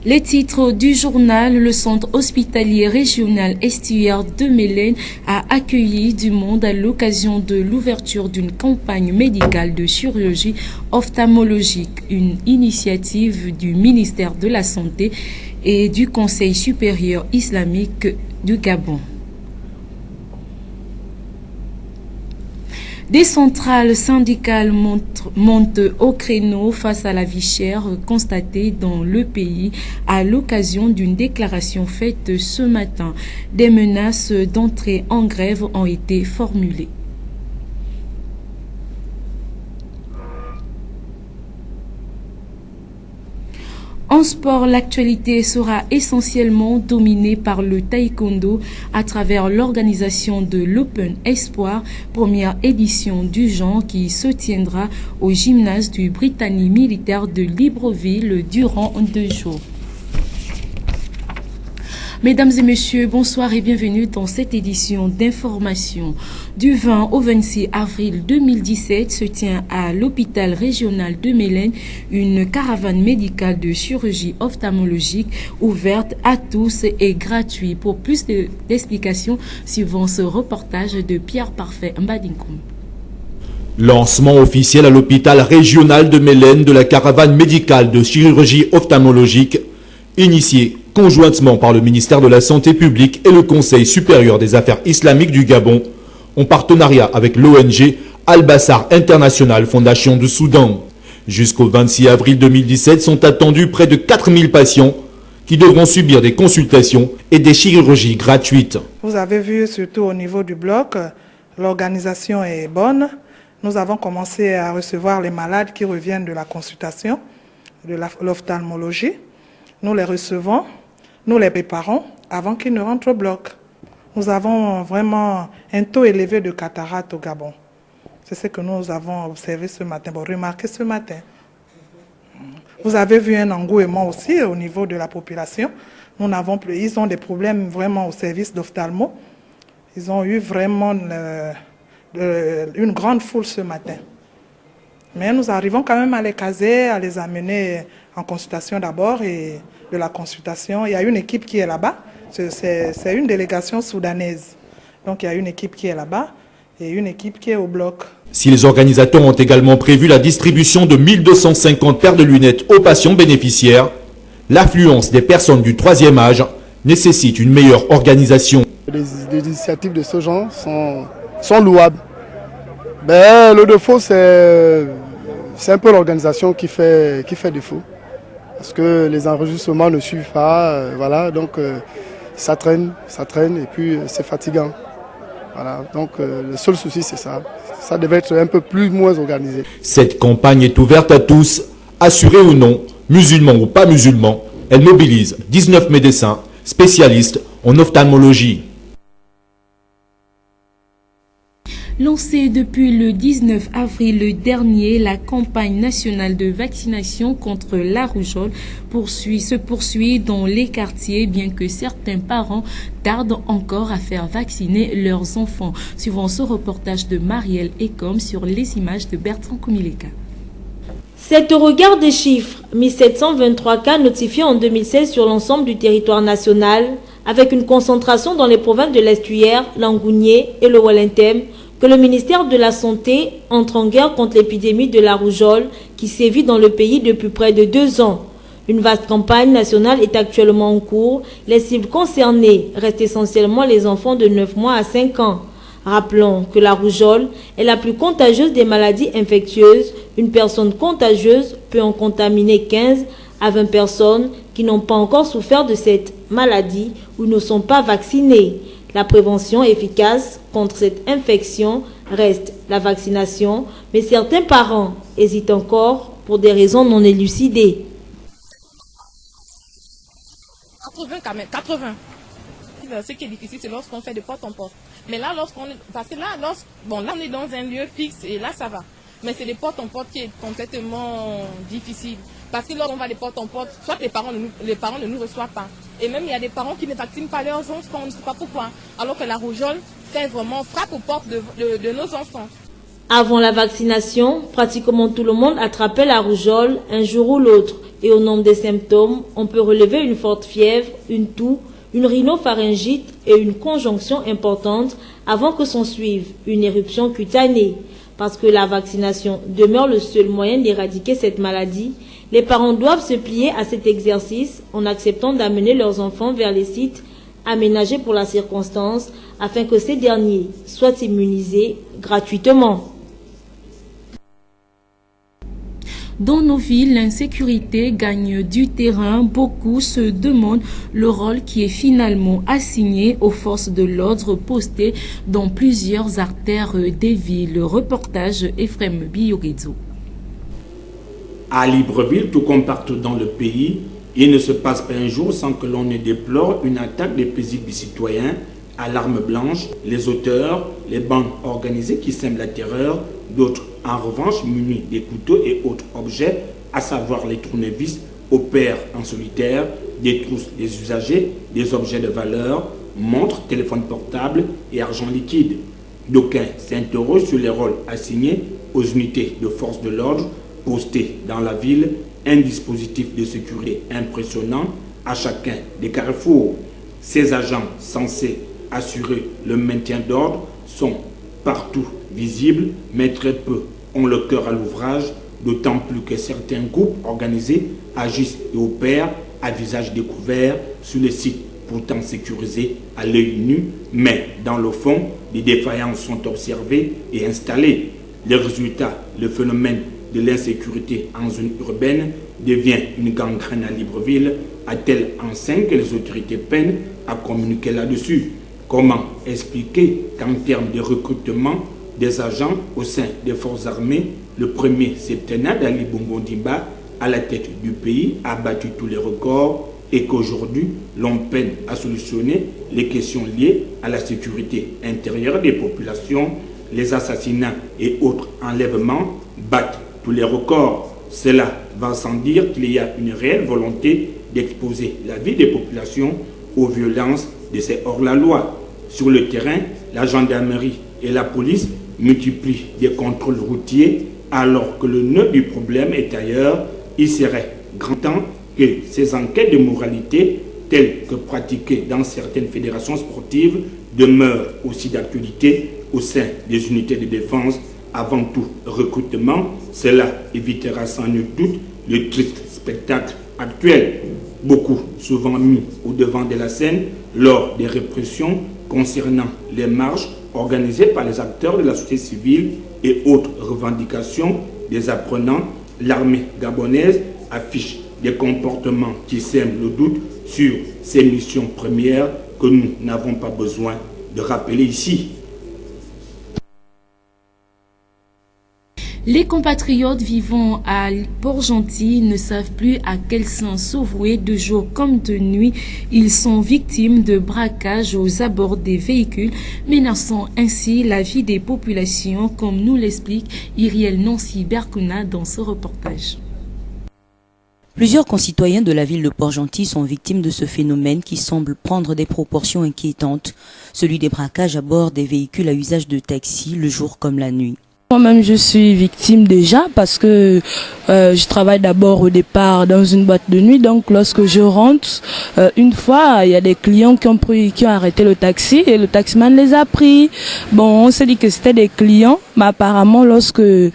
Les titres du journal: le centre hospitalier régional estuaire de Mélène a accueilli du monde à l'occasion de l'ouverture d'une campagne médicale de chirurgie ophtalmologique, une initiative du ministère de la Santé et du Conseil supérieur islamique du Gabon. Des centrales syndicales montent au créneau face à la vie chère constatée dans le pays à l'occasion d'une déclaration faite ce matin. Des menaces d'entrée en grève ont été formulées. En sport, l'actualité sera essentiellement dominée par le taekwondo à travers l'organisation de l'Open Espoir, première édition du genre qui se tiendra au gymnase du Britannique militaire de Libreville durant 2 jours. Mesdames et messieurs, bonsoir et bienvenue dans cette édition d'information. Du 20 au 26 avril 2017 se tient à l'hôpital régional de Mélène une caravane médicale de chirurgie ophtalmologique ouverte à tous et gratuite. Pour plus d'explications, suivant ce reportage de Pierre Parfait Mbadinkoum. Lancement officiel à l'hôpital régional de Mélène de la caravane médicale de chirurgie ophtalmologique initiée conjointement par le ministère de la Santé publique et le Conseil supérieur des affaires islamiques du Gabon, en partenariat avec l'ONG Al-Bassar International Fondation de Soudan. Jusqu'au 26 avril 2017 sont attendus près de 4000 patients qui devront subir des consultations et des chirurgies gratuites. Vous avez vu, surtout au niveau du bloc, l'organisation est bonne. Nous avons commencé à recevoir les malades qui reviennent de la consultation, de l'ophtalmologie. Nous les recevons, nous les préparons avant qu'ils ne rentrent au bloc. Nous avons vraiment un taux élevé de cataracte au Gabon. C'est ce que nous avons observé ce matin, remarqué ce matin. Vous avez vu un engouement aussi au niveau de la population. Ils ont des problèmes vraiment au service d'ophtalmo. Ils ont eu vraiment une grande foule ce matin. Mais nous arrivons quand même à les caser, à les amener en consultation d'abord, et de la consultation, il y a une équipe qui est là-bas, c'est une délégation soudanaise. Donc il y a une équipe qui est là-bas et une équipe qui est au bloc. Si les organisateurs ont également prévu la distribution de 1250 paires de lunettes aux patients bénéficiaires, l'affluence des personnes du 3e âge nécessite une meilleure organisation. Les initiatives de ce genre sont louables. Mais le défaut, c'est un peu l'organisation qui fait défaut. Parce que les enregistrements ne suivent pas, voilà, donc ça traîne et puis c'est fatigant. Voilà, donc le seul souci c'est ça. Ça devait être un peu moins organisé. Cette campagne est ouverte à tous, assurés ou non, musulmans ou pas musulmans. Elle mobilise 19 médecins spécialistes en ophtalmologie. Lancée depuis le 19 avril dernier, la campagne nationale de vaccination contre la rougeole se poursuit dans les quartiers, bien que certains parents tardent encore à faire vacciner leurs enfants. Suivant ce reportage de Marielle Ecom sur les images de Bertrand Koumileka. C'est au regard des chiffres, 1723 cas notifiés en 2016 sur l'ensemble du territoire national, avec une concentration dans les provinces de l'Estuaire, l'Angounié et le Wallintem, que le ministère de la Santé entre en guerre contre l'épidémie de la rougeole qui sévit dans le pays depuis près de 2 ans. Une vaste campagne nationale est actuellement en cours. Les cibles concernées restent essentiellement les enfants de 9 mois à 5 ans. Rappelons que la rougeole est la plus contagieuse des maladies infectieuses. Une personne contagieuse peut en contaminer 15 à 20 personnes qui n'ont pas encore souffert de cette maladie ou ne sont pas vaccinées. La prévention efficace contre cette infection reste la vaccination, mais certains parents hésitent encore pour des raisons non élucidées. 80 quand même, 80. Ce qui est difficile, c'est lorsqu'on fait de porte en porte. Mais là, parce que là, là, on est dans un lieu fixe et là, ça va. Mais c'est les portes en porte qui est complètement difficile. Parce que lorsqu'on va de porte en porte, soit les parents ne nous reçoivent pas. Et même, il y a des parents qui ne vaccinent pas leurs enfants, on ne sait pas pourquoi. Alors que la rougeole fait vraiment frappe aux portes de nos enfants. Avant la vaccination, pratiquement tout le monde attrapait la rougeole un jour ou l'autre. Et au nombre des symptômes, on peut relever une forte fièvre, une toux, une rhinopharyngite et une conjonction importante avant que s'en suive une éruption cutanée. Parce que la vaccination demeure le seul moyen d'éradiquer cette maladie, les parents doivent se plier à cet exercice en acceptant d'amener leurs enfants vers les sites aménagés pour la circonstance afin que ces derniers soient immunisés gratuitement. Dans nos villes, l'insécurité gagne du terrain. Beaucoup se demandent le rôle qui est finalement assigné aux forces de l'ordre postées dans plusieurs artères des villes. Reportage Ephrem Biyogezo. À Libreville, tout comme partout dans le pays, il ne se passe pas un jour sans que l'on ne déplore une attaque des paisibles citoyens à l'arme blanche, les auteurs, les bandes organisées qui sèment la terreur, d'autres en revanche munis des couteaux et autres objets, à savoir les tournevis, opèrent en solitaire, détroussent les usagers, des objets de valeur, montres, téléphones portables et argent liquide. D'aucuns s'interrogent sur les rôles assignés aux unités de force de l'ordre postées dans la ville, un dispositif de sécurité impressionnant à chacun des carrefours. Ces agents censés assurer le maintien d'ordre sont partout visibles, mais très peu ont le cœur à l'ouvrage, d'autant plus que certains groupes organisés agissent et opèrent à visage découvert sur les sites pourtant sécurisés à l'œil nu, mais dans le fond, des défaillances sont observées et installées. Le résultat, le phénomène de l'insécurité en zone urbaine devient une gangrène à Libreville, à tel enseigne que les autorités peinent à communiquer là-dessus. Comment expliquer qu'en termes de recrutement des agents au sein des forces armées, le premier septennat d'Ali Bongo Ondimba à la tête du pays a battu tous les records et qu'aujourd'hui l'on peine à solutionner les questions liées à la sécurité intérieure des populations, les assassinats et autres enlèvements battent tous les records. Cela va sans dire qu'il y a une réelle volonté d'exposer la vie des populations aux violences de ces hors-la-loi. Sur le terrain, la gendarmerie et la police multiplient des contrôles routiers alors que le nœud du problème est ailleurs. Il serait grand temps que ces enquêtes de moralité, telles que pratiquées dans certaines fédérations sportives, demeurent aussi d'actualité au sein des unités de défense. Avant tout recrutement, cela évitera sans nul doute le triste spectacle actuel. Beaucoup souvent mis au devant de la scène lors des répressions concernant les marches organisées par les acteurs de la société civile et autres revendications des apprenants, l'armée gabonaise affiche des comportements qui sèment le doute sur ses missions premières que nous n'avons pas besoin de rappeler ici. Les compatriotes vivant à Port-Gentil ne savent plus à quel sens s'avouer de jour comme de nuit. Ils sont victimes de braquages aux abords des véhicules, menaçant ainsi la vie des populations, comme nous l'explique Iriel Nancy Berkuna dans ce reportage. Plusieurs concitoyens de la ville de Port-Gentil sont victimes de ce phénomène qui semble prendre des proportions inquiétantes, celui des braquages à bord des véhicules à usage de taxi, le jour comme la nuit. Moi-même, je suis victime déjà parce que je travaille d'abord au départ dans une boîte de nuit. Donc, lorsque je rentre, une fois, il y a des clients qui ont arrêté le taxi et le taximan les a pris. Bon, on s'est dit que c'était des clients, mais apparemment, lorsqu'on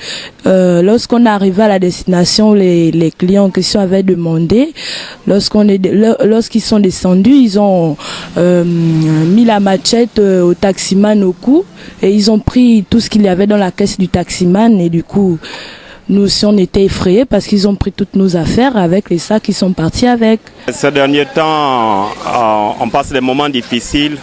arrivait à la destination, les clients en question avaient demandé, lorsqu'ils sont descendus, ils ont mis la machette au taximan au cou et ils ont pris tout ce qu'il y avait dans la caisse du taximan et du coup nous aussi on était effrayés parce qu'ils ont pris toutes nos affaires avec les sacs qu'ils sont partis avec. Ces derniers temps on passe des moments difficiles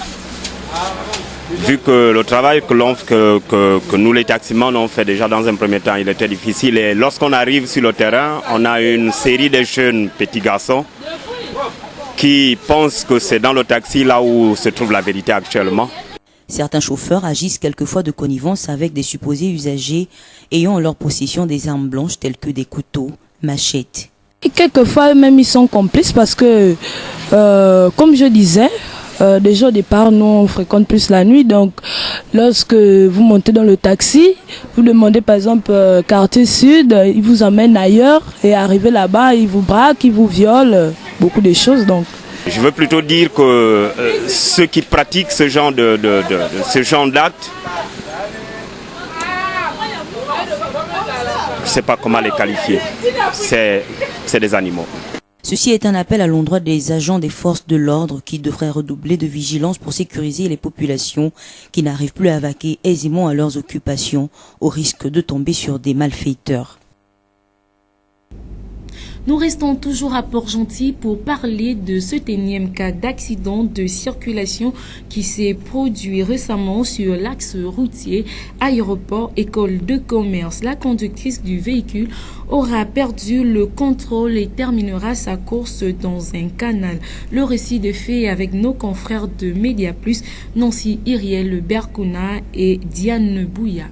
vu que le travail que nous les taximans on fait déjà dans un premier temps il était difficile et lorsqu'on arrive sur le terrain on a une série de jeunes petits garçons qui pensent que c'est dans le taxi là où se trouve la vérité actuellement. Certains chauffeurs agissent quelquefois de connivence avec des supposés usagers ayant en leur possession des armes blanches telles que des couteaux, machettes. Et quelquefois même ils sont complices parce que, comme je disais, Déjà au départ, nous on fréquente plus la nuit, donc lorsque vous montez dans le taxi, vous demandez par exemple quartier sud, ils vous emmènent ailleurs et arrivé là-bas, ils vous braquent, ils vous violent, beaucoup de choses donc. Je veux plutôt dire que ceux qui pratiquent ce genre d'actes, je ne sais pas comment les qualifier, c'est des animaux. Ceci est un appel à l'endroit des agents des forces de l'ordre qui devraient redoubler de vigilance pour sécuriser les populations qui n'arrivent plus à vaquer aisément à leurs occupations au risque de tomber sur des malfaiteurs. Nous restons toujours à Port-Gentil pour parler de ce énième cas d'accident de circulation qui s'est produit récemment sur l'axe routier aéroport-école de commerce. La conductrice du véhicule aura perdu le contrôle et terminera sa course dans un canal. Le récit de fait avec nos confrères de Média Plus, Nancy Iriel Berkouna et Diane Bouya.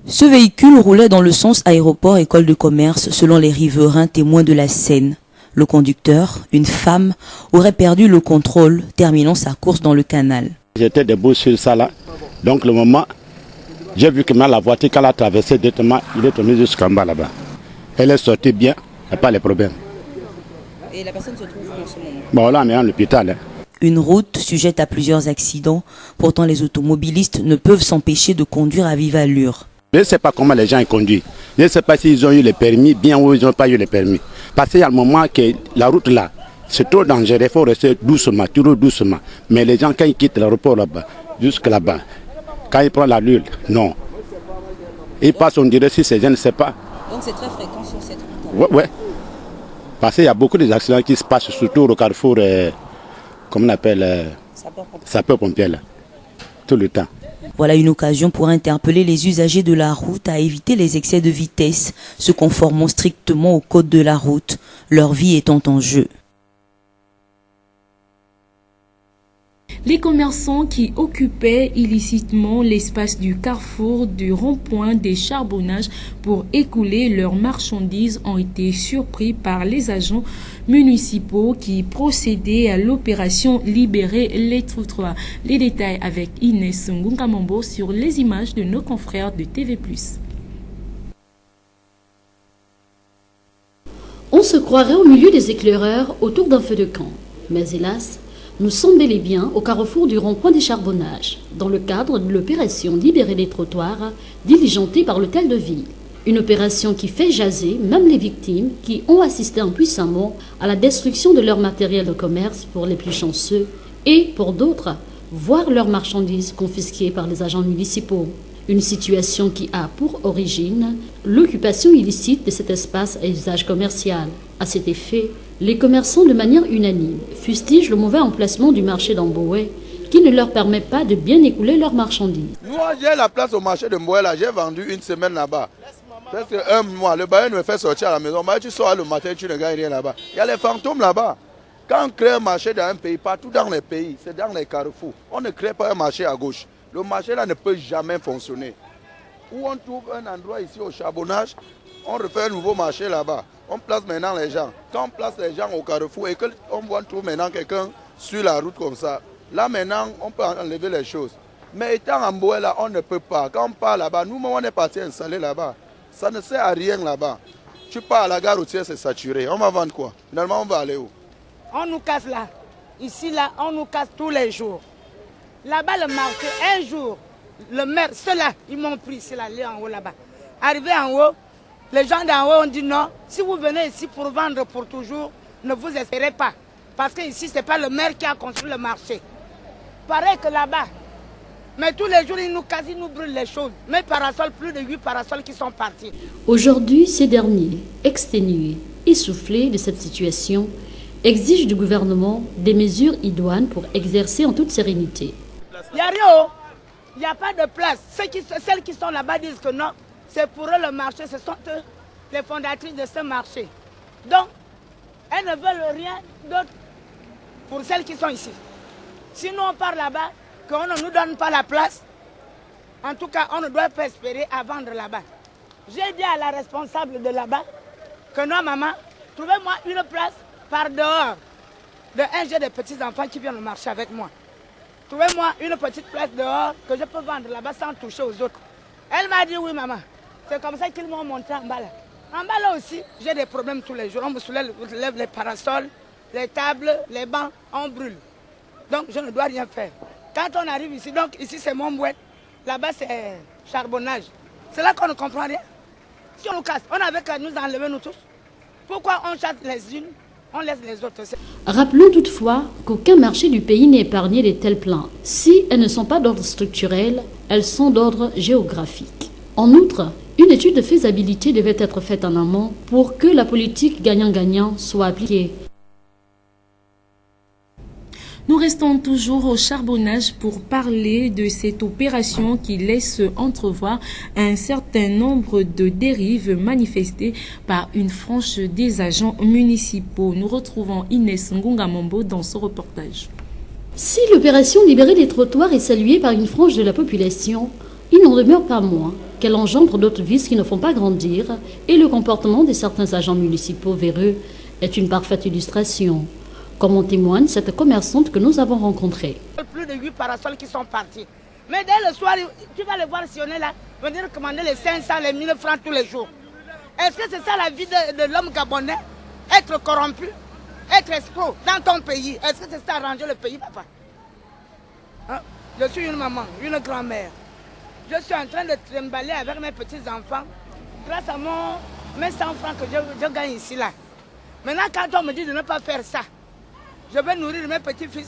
Ce véhicule roulait dans le sens aéroport-école de commerce selon les riverains témoins de la scène. Le conducteur, une femme, aurait perdu le contrôle, terminant sa course dans le canal. J'étais debout sur ça là, donc le moment, j'ai vu que la voiture qu'elle a traversée directement, il est tombé jusqu'en bas là-bas. Elle est sortie bien, il n'y a pas de problème. Et la personne se trouve où en ce moment? Bon là, on est à l'hôpital. Une route sujette à plusieurs accidents, pourtant les automobilistes ne peuvent s'empêcher de conduire à vive allure. Je ne sais pas comment les gens conduisent. Je ne sais pas s'ils ont eu le permis, bien ou ils n'ont pas eu le permis. Parce qu'il y a le moment que la route là, c'est trop dangereux, il faut rester doucement, toujours doucement. Mais les gens, quand ils quittent l'aéroport là-bas, jusque là-bas, quand ils prennent la lune, non. Ils passent, on dirait, si c'est je ne sais pas. Donc c'est très fréquent sur cette route? Oui. Parce qu'il y a beaucoup d'accidents qui se passent, surtout au carrefour, comme on appelle, sapeur-pompier, tout le temps. Voilà une occasion pour interpeller les usagers de la route à éviter les excès de vitesse, se conformant strictement au code de la route, leur vie étant en jeu. Les commerçants qui occupaient illicitement l'espace du carrefour du rond-point des charbonnages pour écouler leurs marchandises ont été surpris par les agents municipaux qui procédaient à l'opération Libérer les trottoirs. Les détails avec Inès Ngungamambo sur les images de nos confrères de TV+. On se croirait au milieu des éclaireurs autour d'un feu de camp. Mais hélas, nous sommes bel et bien au carrefour du rond-point des charbonnages, dans le cadre de l'opération Libérer les trottoirs, diligentée par l'hôtel de ville. Une opération qui fait jaser même les victimes qui ont assisté impuissamment à la destruction de leur matériel de commerce pour les plus chanceux et, pour d'autres, voir leurs marchandises confisquées par les agents municipaux. Une situation qui a pour origine l'occupation illicite de cet espace à usage commercial. À cet effet, les commerçants de manière unanime fustigent le mauvais emplacement du marché d'Amboué qui ne leur permet pas de bien écouler leurs marchandises. Moi, j'ai la place au marché de Mboué, là, j'ai vendu une semaine là-bas. Presque un mois, le bailleur me fait sortir à la maison. Mais tu sors le matin, tu ne gagnes rien là-bas. Il y a les fantômes là-bas. Quand on crée un marché dans un pays, partout dans les pays, c'est dans les carrefours. On ne crée pas un marché à gauche. Le marché là ne peut jamais fonctionner. Où on trouve un endroit ici au charbonnage, on refait un nouveau marché là-bas. On place maintenant les gens. Quand on place les gens au carrefour et qu'on trouve maintenant quelqu'un sur la route comme ça, là maintenant on peut enlever les choses. Mais étant en Mboué là, on ne peut pas. Quand on part là-bas, nous on est parti installer là-bas. Ça ne sert à rien là-bas. Tu pars à la gare routière, c'est saturé. On va vendre quoi? Finalement, on va aller où? On nous casse là. Ici là, on nous casse tous les jours. Là-bas, le marché, un jour, le maire, ceux-là, ils m'ont pris, c'est là, en haut là-bas. Arrivé en haut, les gens d'en haut ont dit non, si vous venez ici pour vendre pour toujours, ne vous espérez pas. Parce que ici, ce n'est pas le maire qui a construit le marché. Pareil que là-bas. Mais tous les jours, ils nous cassent, ils nous brûlent les choses. Mes parasols, plus de 8 parasols qui sont partis. Aujourd'hui, ces derniers, exténués, essoufflés de cette situation, exigent du gouvernement des mesures idoines pour exercer en toute sérénité. Il n'y a rien, il n'y a pas de place. Celles qui sont là-bas disent que non, c'est pour eux le marché, ce sont eux les fondatrices de ce marché. Donc, elles ne veulent rien d'autre pour celles qui sont ici. Sinon, on part là-bas, qu'on ne nous donne pas la place, en tout cas, on ne doit pas espérer à vendre là-bas. J'ai dit à la responsable de là-bas que non, maman, trouvez-moi une place par dehors De un, j'ai des petits-enfants qui viennent marcher avec moi. Trouvez-moi une petite place dehors que je peux vendre là-bas sans toucher aux autres. Elle m'a dit oui, maman. C'est comme ça qu'ils m'ont montré en bas là. En bas là aussi, j'ai des problèmes tous les jours. On me soulève les parasols, les tables, les bancs, on brûle. Donc je ne dois rien faire. Quand on arrive ici, donc ici c'est mon boîte, là-bas c'est charbonnage. C'est là qu'on ne comprend rien. Si on nous casse, on avait qu'à nous enlever nous tous. Pourquoi on chasse les unes, on laisse les autres? Rappelons toutefois qu'aucun marché du pays n'est épargné de telles plaintes. Si elles ne sont pas d'ordre structurel, elles sont d'ordre géographique. En outre, une étude de faisabilité devait être faite en amont pour que la politique gagnant-gagnant soit appliquée. Nous restons toujours au charbonnage pour parler de cette opération qui laisse entrevoir un certain nombre de dérives manifestées par une frange des agents municipaux. Nous retrouvons Inès Ngungamombo dans ce reportage. Si l'opération Libérer les trottoirs est saluée par une frange de la population, il n'en demeure pas moins qu'elle engendre d'autres vices qui ne font pas grandir et le comportement de certains agents municipaux véreux est une parfaite illustration. Comme en témoigne cette commerçante que nous avons rencontrée. Plus de 8 parasols qui sont partis. Mais dès le soir, tu vas les voir sillonner là, venir commander les 500, les 1000 francs tous les jours. Est-ce que c'est ça la vie de l'homme gabonais? Être corrompu, être escroc dans ton pays. Est-ce que c'est ça arranger le pays, papa? Hein? Je suis une maman, une grand-mère. Je suis en train de trimballer avec mes petits-enfants grâce à mes 100 francs que je gagne ici là. Maintenant, quand on me dit de ne pas faire ça, je vais nourrir mes petits-fils,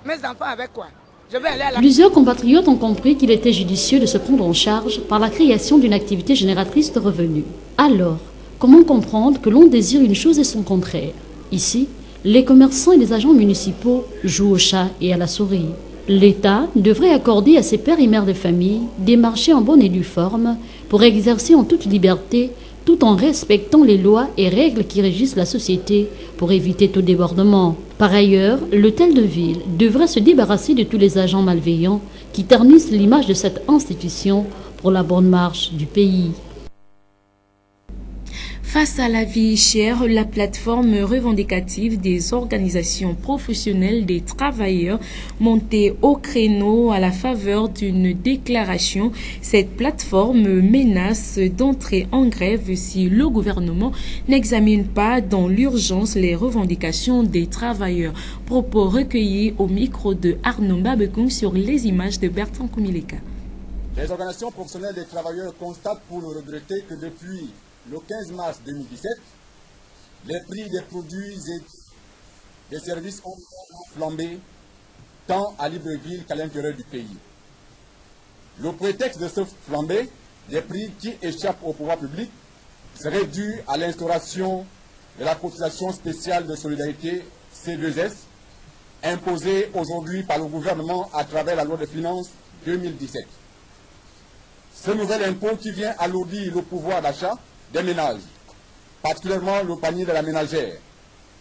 mes enfants avec quoi? Je vais aller à la... Plusieurs compatriotes ont compris qu'il était judicieux de se prendre en charge par la création d'une activité génératrice de revenus. Alors, comment comprendre que l'on désire une chose et son contraire? Ici, les commerçants et les agents municipaux jouent au chat et à la souris. L'État devrait accorder à ses pères et mères de famille des marchés en bonne et due forme pour exercer en toute liberté tout en respectant les lois et règles qui régissent la société pour éviter tout débordement. Par ailleurs, l'hôtel de ville devrait se débarrasser de tous les agents malveillants qui ternissent l'image de cette institution pour la bonne marche du pays. Face à la vie chère, la plateforme revendicative des organisations professionnelles des travailleurs montée au créneau à la faveur d'une déclaration. Cette plateforme menace d'entrer en grève si le gouvernement n'examine pas dans l'urgence les revendications des travailleurs. Propos recueillis au micro de Arnaud Babekong sur les images de Bertrand Koumileka. Les organisations professionnelles des travailleurs constatent pour le regretter que depuis le 15 mars 2017, les prix des produits et des services ont flambé tant à Libreville qu'à l'intérieur du pays. Le prétexte de ce flambée des prix qui échappent au pouvoir public serait dû à l'instauration de la cotisation spéciale de solidarité C2S imposée aujourd'hui par le gouvernement à travers la loi de finances 2017. Ce nouvel impôt qui vient alourdir le pouvoir d'achat des ménages, particulièrement le panier de la ménagère,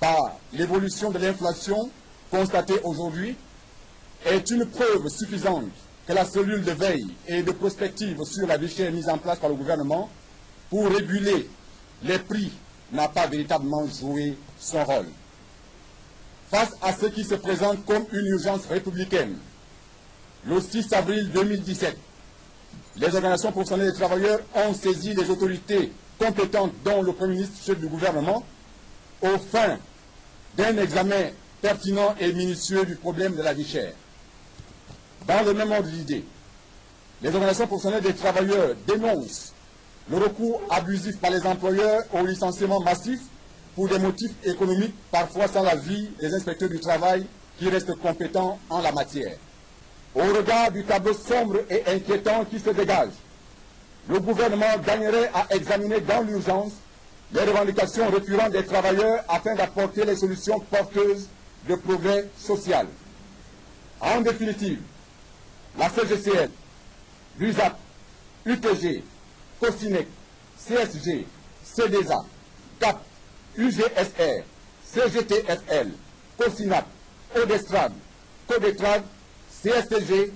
par l'évolution de l'inflation constatée aujourd'hui, est une preuve suffisante que la cellule de veille et de prospective sur la vie chère mise en place par le gouvernement pour réguler les prix n'a pas véritablement joué son rôle. Face à ce qui se présente comme une urgence républicaine, le 6 avril 2017, les organisations professionnelles des travailleurs ont saisi les autorités compétentes, dont le Premier ministre, chef du gouvernement, aux fins d'un examen pertinent et minutieux du problème de la vie chère. Dans le même ordre d'idée, les organisations professionnelles des travailleurs dénoncent le recours abusif par les employeurs au licenciement massif pour des motifs économiques, parfois sans l'avis des inspecteurs du travail qui restent compétents en la matière. Au regard du tableau sombre et inquiétant qui se dégage, le gouvernement gagnerait à examiner dans l'urgence les revendications récurrentes des travailleurs afin d'apporter les solutions porteuses de progrès social. En définitive, la CGCL, l'USAP, UTG, COSINEC, CSG, CDESA, CAP, UGSR, CGTFL, COSINAP, ODESTRAD, CODETRAD, CSTG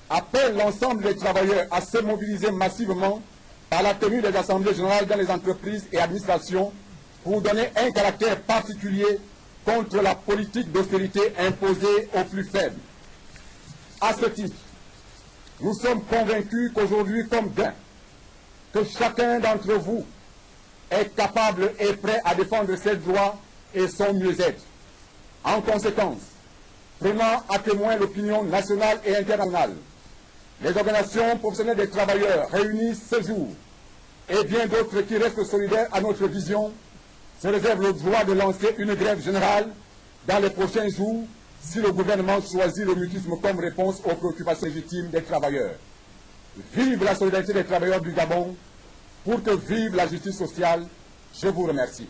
appelle l'ensemble des travailleurs à se mobiliser massivement par la tenue des assemblées générales dans les entreprises et administrations pour donner un caractère particulier contre la politique d'austérité imposée aux plus faibles. À ce titre, nous sommes convaincus qu'aujourd'hui comme demain, que chacun d'entre vous est capable et prêt à défendre ses droits et son mieux-être. En conséquence, prenant à témoin l'opinion nationale et internationale, les organisations professionnelles des travailleurs réunies ce jour et bien d'autres qui restent solidaires à notre vision se réservent le droit de lancer une grève générale dans les prochains jours si le gouvernement choisit le mutisme comme réponse aux préoccupations légitimes des travailleurs. Vive la solidarité des travailleurs du Gabon, pour que vive la justice sociale. Je vous remercie.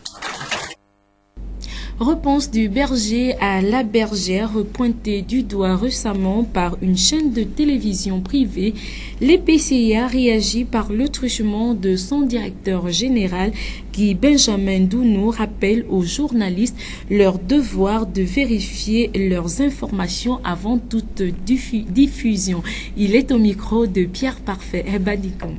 Réponse du berger à la bergère pointée du doigt récemment par une chaîne de télévision privée. L'EPCA réagit par le truchement de son directeur général Guy Benjamin Dounou rappelle aux journalistes leur devoir de vérifier leurs informations avant toute diffusion. Il est au micro de Pierre Parfait Ebadikom.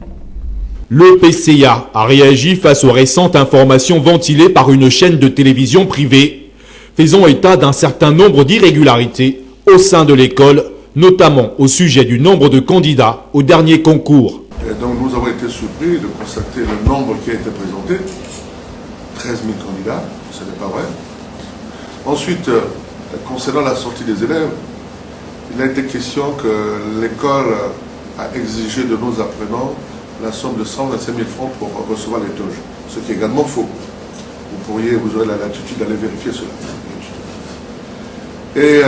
Le PCA a réagi face aux récentes informations ventilées par une chaîne de télévision privée, faisant état d'un certain nombre d'irrégularités au sein de l'école, notamment au sujet du nombre de candidats au dernier concours. Et donc nous avons été surpris de constater le nombre qui a été présenté, 13 000 candidats, ce n'est pas vrai. Ensuite, concernant la sortie des élèves, il a été question que l'école a exigé de nos apprenants la somme de 125 000 francs pour recevoir les toges, ce qui est également faux. Vous aurez la latitude d'aller vérifier cela. Et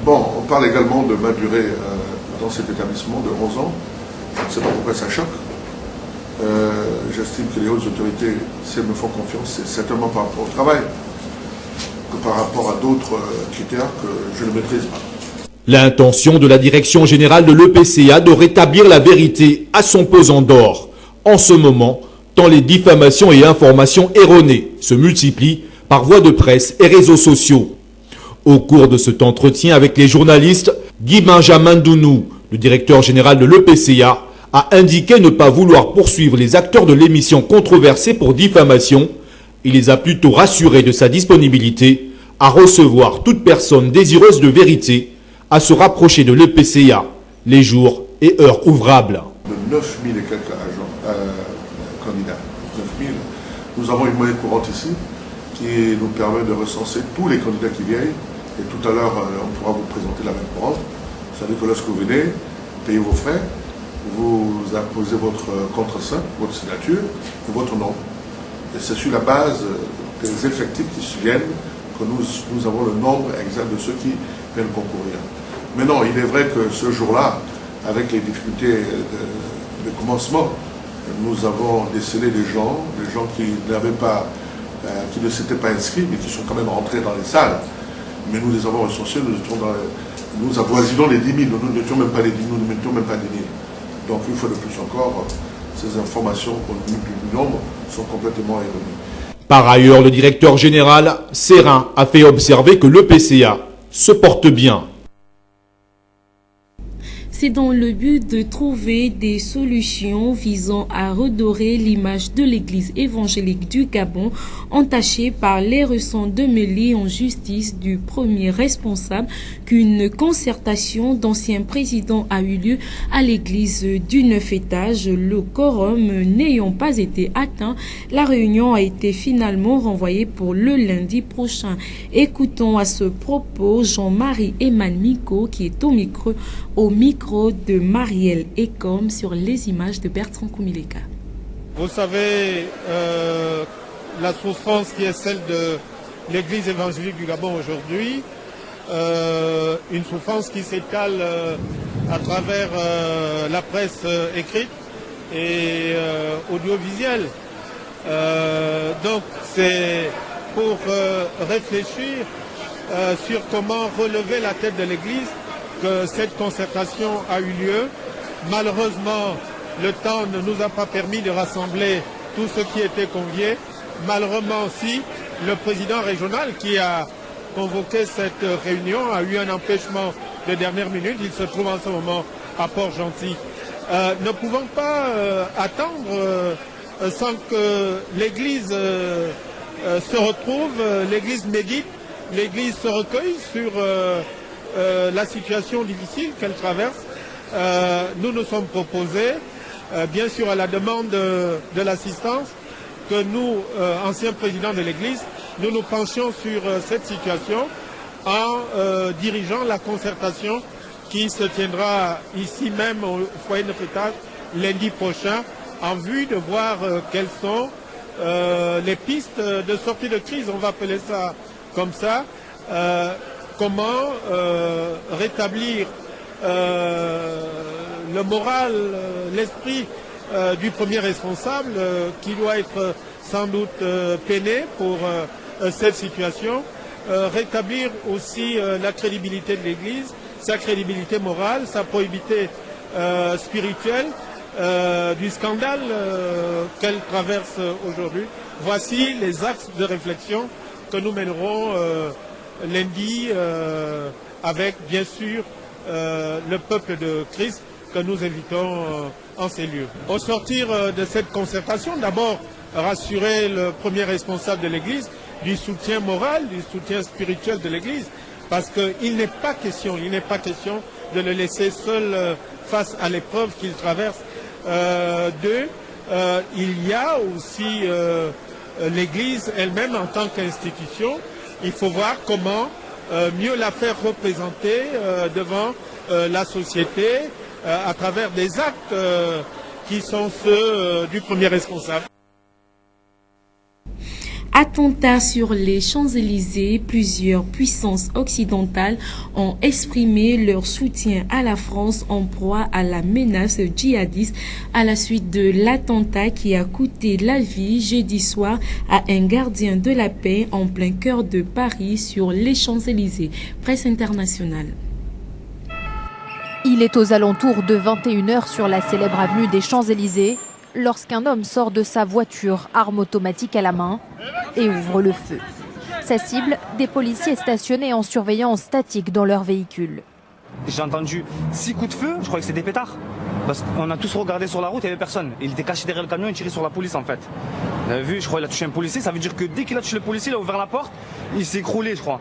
bon, on parle également de ma durée dans cet établissement de 11 ans. Je ne sais pas pourquoi ça choque. J'estime que les hautes autorités, si elles me font confiance, c'est certainement par rapport au travail que par rapport à d'autres critères que je ne maîtrise pas. L'intention de la direction générale de l'EPCA de rétablir la vérité à son pesant d'or. En ce moment, tant les diffamations et informations erronées se multiplient par voie de presse et réseaux sociaux. Au cours de cet entretien avec les journalistes, Guy Benjamin Dounou, le directeur général de l'EPCA, a indiqué ne pas vouloir poursuivre les acteurs de l'émission controversée pour diffamation. Il les a plutôt rassurés de sa disponibilité à recevoir toute personne désireuse de vérité à se rapprocher de l'EPCA les jours et heures ouvrables. De 9 000 et quelques agents, candidats, 9 000, nous avons une monnaie courante ici qui nous permet de recenser tous les candidats qui viennent. Et tout à l'heure, on pourra vous présenter la monnaie courante. C'est-à-dire que lorsque vous venez, payez vos frais, vous imposez votre contre-seing, votre signature et votre nom. Et c'est sur la base des effectifs qui se viennent que nous avons le nombre exact de ceux qui viennent concourir. Mais non, il est vrai que ce jour-là, avec les difficultés de commencement, nous avons décelé des gens qui n'avaient pas, qui ne s'étaient pas inscrits, mais qui sont quand même rentrés dans les salles. Mais nous les avons recensés, nous avoisinons les 10 000, nous n'étions même pas les 10 000, nous ne mettions même pas 10 000. Donc une fois de plus encore, ces informations au niveau du nombre sont complètement erronées. Par ailleurs, le directeur général, Serin, a fait observer que l'EPCA se porte bien. C'est dans le but de trouver des solutions visant à redorer l'image de l'Église évangélique du Gabon, entachée par les récents démêlés en justice du premier responsable, qu'une concertation d'anciens présidents a eu lieu à l'église du 9 étage. Le quorum n'ayant pas été atteint, la réunion a été finalement renvoyée pour le lundi prochain. Écoutons à ce propos Jean-Marie Eman Miko qui est au micro de Marielle Ekom sur les images de Bertrand Koumileka. Vous savez, la souffrance qui est celle de l'Église évangélique du Gabon aujourd'hui, une souffrance qui s'étale à travers la presse écrite et audiovisuelle. Donc c'est pour réfléchir sur comment relever la tête de l'Église que cette concertation a eu lieu. Malheureusement, le temps ne nous a pas permis de rassembler tous ceux qui étaient conviés. Malheureusement aussi, le président régional qui a convoqué cette réunion a eu un empêchement de dernière minute. Il se trouve en ce moment à Port-Gentil. Ne pouvons pas attendre sans que l'Église se retrouvent, l'Église médite, l'Église se recueille sur la situation difficile qu'elle traverse. Nous nous sommes proposés, bien sûr à la demande de l'assistance, que nous, anciens présidents de l'Église, nous nous penchions sur cette situation en dirigeant la concertation qui se tiendra ici même au foyer de Fétage lundi prochain, en vue de voir quelles sont les pistes de sortie de crise, on va appeler ça comme ça, comment rétablir le moral, l'esprit du premier responsable qui doit être sans doute peiné pour cette situation, rétablir aussi la crédibilité de l'Église, sa crédibilité morale, sa probité spirituelle du scandale qu'elle traverse aujourd'hui. Voici les axes de réflexion que nous mènerons lundi avec bien sûr le peuple de Christ que nous invitons en ces lieux. Au sortir de cette concertation, d'abord rassurer le premier responsable de l'Église du soutien moral, du soutien spirituel de l'Église, parce qu'il n'est pas question de le laisser seul face à l'épreuve qu'il traverse. Il y a aussi l'Église elle-même en tant qu'institution. Il faut voir comment mieux la faire représenter devant la société à travers des actes qui sont ceux du premier responsable. Attentat sur les Champs-Élysées, plusieurs puissances occidentales ont exprimé leur soutien à la France en proie à la menace djihadiste à la suite de l'attentat qui a coûté la vie jeudi soir à un gardien de la paix en plein cœur de Paris sur les Champs-Élysées. Presse internationale. Il est aux alentours de 21h sur la célèbre avenue des Champs-Élysées lorsqu'un homme sort de sa voiture, arme automatique à la main, et ouvre le feu. Sa cible, des policiers stationnés en surveillance statique dans leur véhicule. J'ai entendu 6 coups de feu, je crois que c'est des pétards. Parce qu'on a tous regardé sur la route, il n'y avait personne. Il était caché derrière le camion et tirait sur la police en fait. Vous avez vu, je crois qu'il a touché un policier, ça veut dire que dès qu'il a touché le policier, il a ouvert la porte, il s'est écroulé je crois.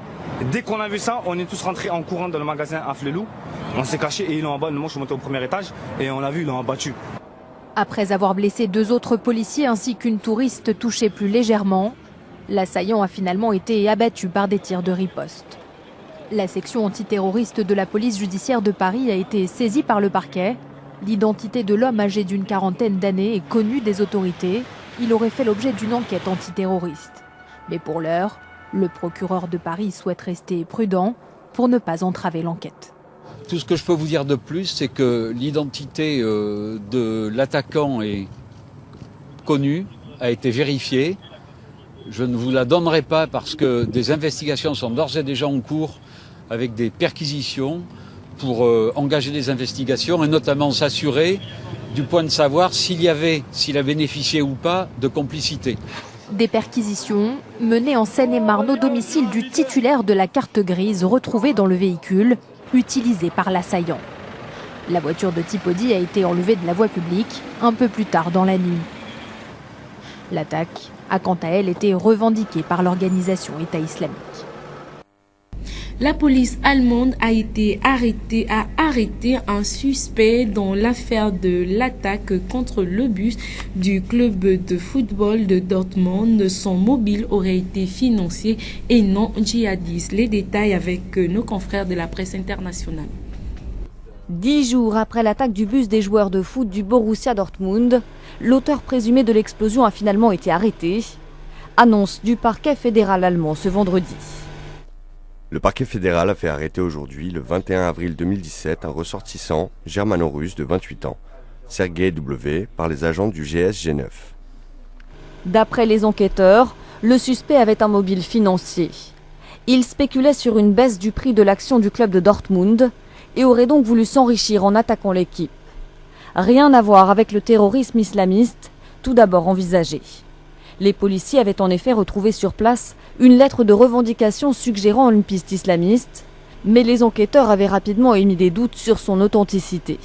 Dès qu'on a vu ça, on est tous rentrés en courant dans le magasin à Flelou. On s'est caché et ils l'ont abattu. Moi je suis monté au premier étage et on l'a vu, ils l'ont abattu. Après avoir blessé 2 autres policiers ainsi qu'une touriste touchée plus légèrement, l'assaillant a finalement été abattu par des tirs de riposte. La section antiterroriste de la police judiciaire de Paris a été saisie par le parquet. L'identité de l'homme âgé d'une quarantaine d'années est connue des autorités. Il aurait fait l'objet d'une enquête antiterroriste. Mais pour l'heure, le procureur de Paris souhaite rester prudent pour ne pas entraver l'enquête. Tout ce que je peux vous dire de plus, c'est que l'identité de l'attaquant est connue, a été vérifiée. Je ne vous la donnerai pas parce que des investigations sont d'ores et déjà en cours avec des perquisitions pour engager des investigations et notamment s'assurer du point de savoir s'il a bénéficié ou pas de complicité. Des perquisitions menées en Seine-et-Marne au domicile du titulaire de la carte grise retrouvée dans le véhicule utilisé par l'assaillant. La voiture de type Audi a été enlevée de la voie publique un peu plus tard dans la nuit. L'attaque a quant à elle été revendiquée par l'organisation État islamique. La police allemande a arrêté un suspect dans l'affaire de l'attaque contre le bus du club de football de Dortmund. Son mobile aurait été financier et non djihadiste. Les détails avec nos confrères de la presse internationale. 10 jours après l'attaque du bus des joueurs de foot du Borussia Dortmund, l'auteur présumé de l'explosion a finalement été arrêté. Annonce du parquet fédéral allemand ce vendredi. Le parquet fédéral a fait arrêter aujourd'hui, le 21 avril 2017, un ressortissant germano-russe de 28 ans, Sergei W, par les agents du GSG9. D'après les enquêteurs, le suspect avait un mobile financier. Il spéculait sur une baisse du prix de l'action du club de Dortmund et aurait donc voulu s'enrichir en attaquant l'équipe. Rien à voir avec le terrorisme islamiste, tout d'abord envisagé. Les policiers avaient en effet retrouvé sur place une lettre de revendication suggérant une piste islamiste, mais les enquêteurs avaient rapidement émis des doutes sur son authenticité.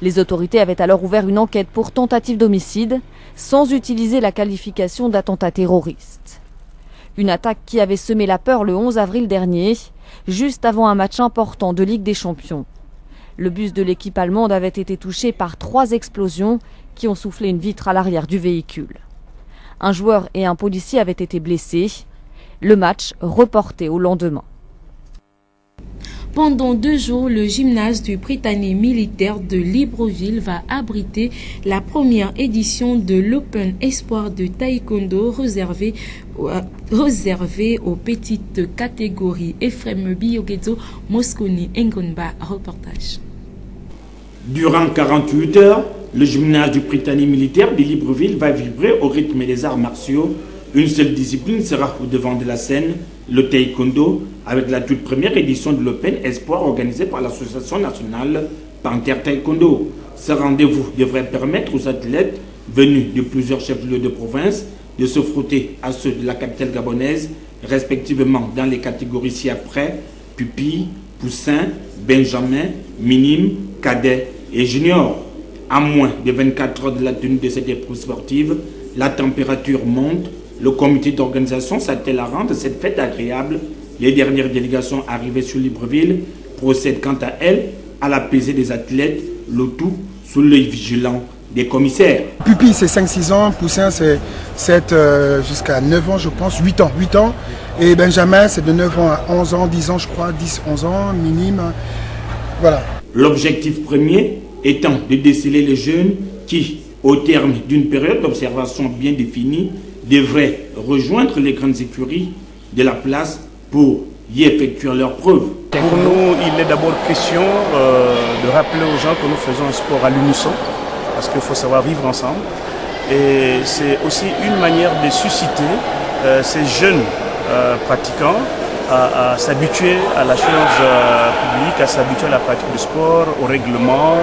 Les autorités avaient alors ouvert une enquête pour tentative d'homicide, sans utiliser la qualification d'attentat terroriste. Une attaque qui avait semé la peur le 11 avril dernier, juste avant un match important de Ligue des Champions. Le bus de l'équipe allemande avait été touché par 3 explosions qui ont soufflé une vitre à l'arrière du véhicule. Un joueur et un policier avaient été blessés. Le match reporté au lendemain. Pendant 2 jours, le gymnase du Prytanée militaire de Libreville va abriter la première édition de l'Open Espoir de Taekwondo réservé aux petites catégories. Ephrem Biogezo, Mosconi Ngonba, reportage. Durant 48 heures, le gymnase du Prytanée militaire de Libreville va vibrer au rythme des arts martiaux. Une seule discipline sera au devant de la scène, le taekwondo, avec la toute première édition de l'Open Espoir organisée par l'Association nationale Panthère Taekwondo. Ce rendez-vous devrait permettre aux athlètes venus de plusieurs chefs-lieux de province de se frotter à ceux de la capitale gabonaise, respectivement dans les catégories ci-après, pupille, poussin, benjamin, minime, cadet et junior. À moins de 24 heures de la tenue de cette épreuve sportive, la température monte. Le comité d'organisation s'attelle à rendre cette fête agréable. Les dernières délégations arrivées sur Libreville procèdent quant à elles à la pesée des athlètes, le tout sous l'œil vigilant des commissaires. Pupille c'est 5-6 ans, Poussin c'est 7 jusqu'à 9 ans je pense, 8 ans. Et Benjamin c'est de 9 ans à 11 ans, 10 ans je crois, 10-11 ans, minime. Voilà. L'objectif premier étant de déceler les jeunes qui, au terme d'une période d'observation bien définie, devraient rejoindre les grandes écuries de la place pour y effectuer leurs preuves. Pour nous, il est d'abord question de rappeler aux gens que nous faisons un sport à l'unisson, parce qu'il faut savoir vivre ensemble. Et c'est aussi une manière de susciter ces jeunes pratiquants à s'habituer à la chose publique, à s'habituer à la pratique du sport, au règlement,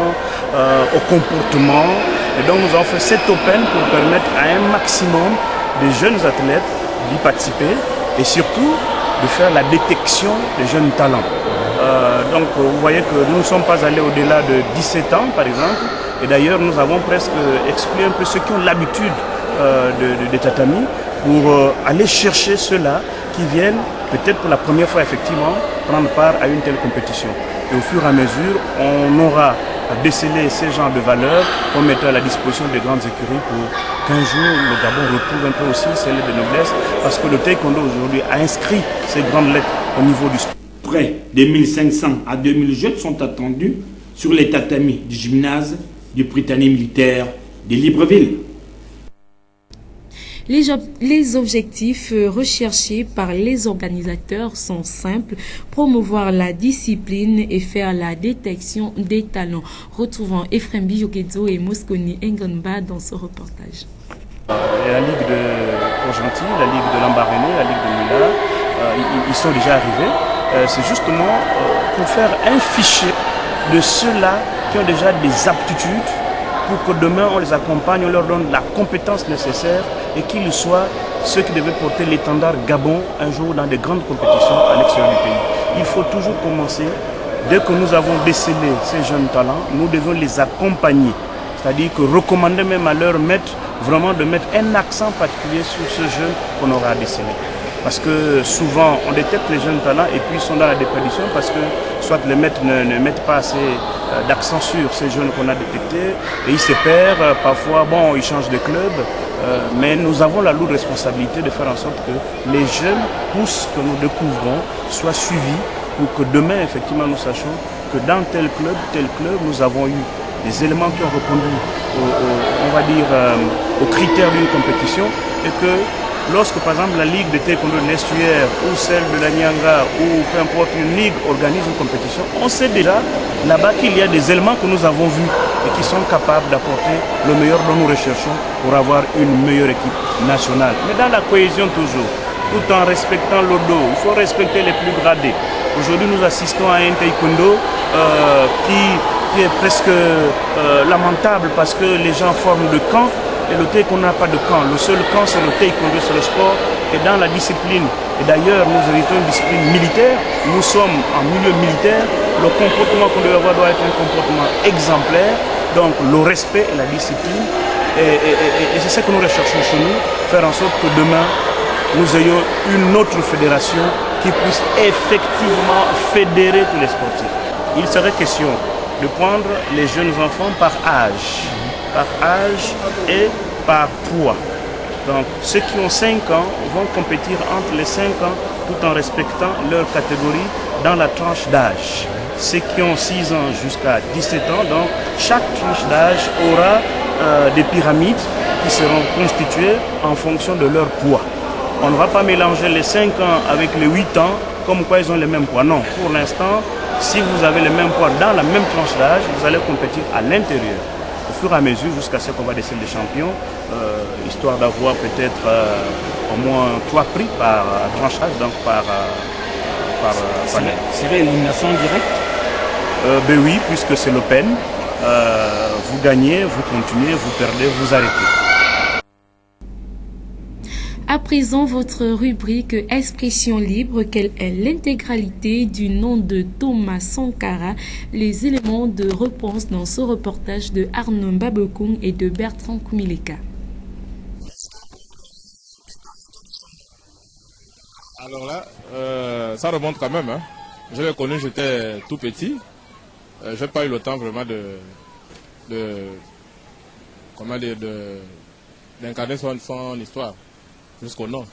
au comportement. Et donc nous avons fait cet Open pour permettre à un maximum de jeunes athlètes d'y participer et surtout de faire la détection des jeunes talents. Donc vous voyez que nous ne sommes pas allés au-delà de 17 ans par exemple, et d'ailleurs nous avons presque exclu un peu ceux qui ont l'habitude des tatamis pour aller chercher ceux-là qui viennent peut-être pour la première fois effectivement prendre part à une telle compétition. Et au fur et à mesure, on aura à déceler ces genres de valeurs qu'on mettra à la disposition des grandes écuries pour qu'un jour le Gabon retrouve un peu aussi celle de noblesse, parce que le taekwondo aujourd'hui a inscrit ces grandes lettres au niveau du sport. Près de 1500 à 2000 jeunes sont attendus sur les tatamis du gymnase du Prytanée militaire de Libreville. Les objectifs recherchés par les organisateurs sont simples: promouvoir la discipline et faire la détection des talents. Retrouvons Ephrem Biogezo et Mosconi Ngonba dans ce reportage. La Ligue de Port-Gentil, la Ligue de Lambaréné, la Ligue de Mula, ils sont déjà arrivés. C'est justement pour faire un fichier de ceux-là qui ont déjà des aptitudes, pour que demain on les accompagne, on leur donne la compétence nécessaire et qu'ils soient ceux qui devaient porter l'étendard Gabon un jour dans des grandes compétitions à l'extérieur du pays. Il faut toujours commencer, dès que nous avons décelé ces jeunes talents, nous devons les accompagner. C'est-à-dire que recommander même à leur maître, vraiment de mettre un accent particulier sur ce jeune qu'on aura décelé. Parce que souvent on détecte les jeunes talents et puis ils sont dans la déperdition parce que soit les maîtres ne mettent pas assez d'accent sur ces jeunes qu'on a détectés et ils se perdent, parfois bon ils changent de club, mais nous avons la lourde responsabilité de faire en sorte que les jeunes pousses que nous découvrons soient suivis pour que demain effectivement nous sachions que dans tel club, nous avons eu des éléments qui ont répondu on va dire aux critères d'une compétition et que lorsque par exemple la Ligue de taekwondo de l'Estuaire ou celle de la Nyanga ou peu importe une ligue organise une compétition, on sait déjà là-bas qu'il y a des éléments que nous avons vus et qui sont capables d'apporter le meilleur dont nous recherchons pour avoir une meilleure équipe nationale. Mais dans la cohésion toujours, tout en respectant l'Odo, il faut respecter les plus gradés. Aujourd'hui nous assistons à un taekwondo qui est presque lamentable parce que les gens forment de camps. Et le taekwondo n'a pas de camp. Le seul camp, c'est le taekwondo, c'est le sport. Et dans la discipline, et d'ailleurs, nous héritons une discipline militaire. Nous sommes en milieu militaire. Le comportement qu'on doit avoir doit être un comportement exemplaire. Donc, le respect et la discipline. Et c'est ce que nous recherchons chez nous. Faire en sorte que demain, nous ayons une autre fédération qui puisse effectivement fédérer tous les sportifs. Il serait question de prendre les jeunes enfants par âge et par poids. Donc ceux qui ont 5 ans vont compétir entre les 5 ans tout en respectant leur catégorie dans la tranche d'âge. Ceux qui ont 6 ans jusqu'à 17 ans, donc chaque tranche d'âge aura des pyramides qui seront constituées en fonction de leur poids. On ne va pas mélanger les 5 ans avec les 8 ans comme quoi ils ont le même poids. Non, pour l'instant, si vous avez le même poids dans la même tranche d'âge, vous allez compétir à l'intérieur. Au fur et à mesure, jusqu'à ce qu'on va décider des champions, histoire d'avoir peut-être au moins 3 prix par tranche d'âge, donc par serait élimination directe? Ben oui, puisque c'est l'Open. Vous gagnez, vous continuez, vous perdez, vous arrêtez. À présent, votre rubrique Expression libre, quelle est l'intégralité du nom de Thomas Sankara? Les éléments de réponse dans ce reportage de Arnaud Babekong et de Bertrand Koumileka. Alors là, ça remonte quand même. Hein. Je l'ai connu, j'étais tout petit. Je n'ai pas eu le temps vraiment d'incarner son histoire jusqu'au nom.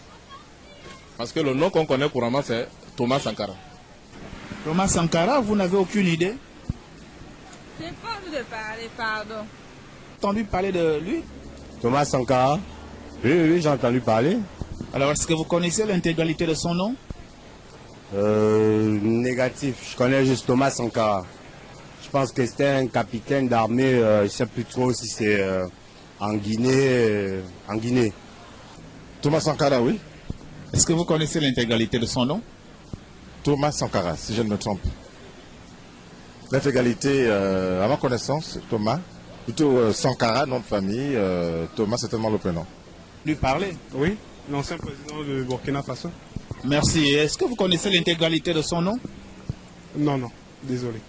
Parce que le nom qu'on connaît couramment, c'est Thomas Sankara. Thomas Sankara, vous n'avez aucune idée? J'ai pas envie de parler, pardon. Entendu parler de lui? Thomas Sankara? Oui, j'ai entendu parler. Alors, est-ce que vous connaissez l'intégralité de son nom? Négatif. Je connais juste Thomas Sankara. Je pense que c'était un capitaine d'armée, je ne sais plus trop si c'est en Guinée. Thomas Sankara, oui. Est-ce que vous connaissez l'intégralité de son nom? Thomas Sankara, si je ne me trompe. L'intégralité, à ma connaissance, Thomas, plutôt Sankara, nom de famille, Thomas, c'est tellement le prénom. Lui parler? Oui, l'ancien président de Burkina Faso. Merci. Est-ce que vous connaissez l'intégralité de son nom? Non, désolé.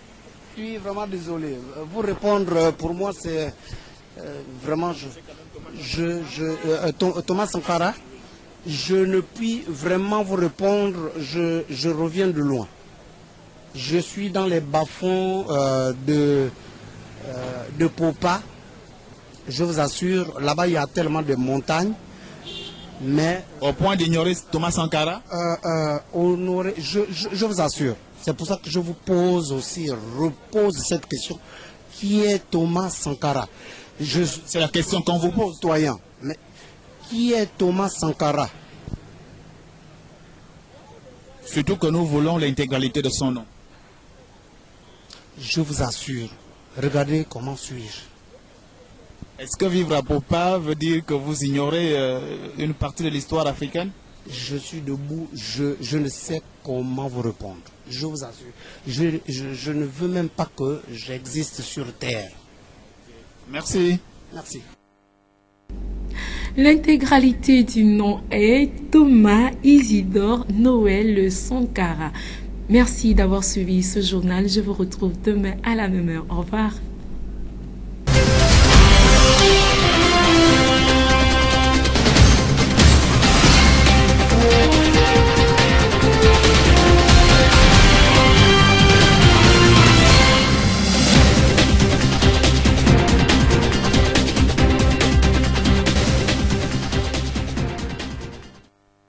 Je suis vraiment désolé. Vous répondre, pour moi, c'est vraiment... Thomas Sankara, je ne puis vraiment vous répondre, je reviens de loin. Je suis dans les bas-fonds de Popa. Je vous assure, là-bas il y a tellement de montagnes. Mais au point d'ignorer Thomas Sankara, je vous assure. C'est pour ça que je vous repose cette question. Qui est Thomas Sankara? C'est la question qu'on vous pose. Citoyen. Mais qui est Thomas Sankara? Surtout que nous voulons l'intégralité de son nom. Je vous assure. Regardez comment suis-je. Est-ce que vivre à Popa veut dire que vous ignorez une partie de l'histoire africaine? Je suis debout, je ne sais comment vous répondre. Je vous assure. Je ne veux même pas que j'existe sur Terre. Merci. Merci. L'intégralité du nom est Thomas Isidore Noël Sankara. Merci d'avoir suivi ce journal. Je vous retrouve demain à la même heure. Au revoir.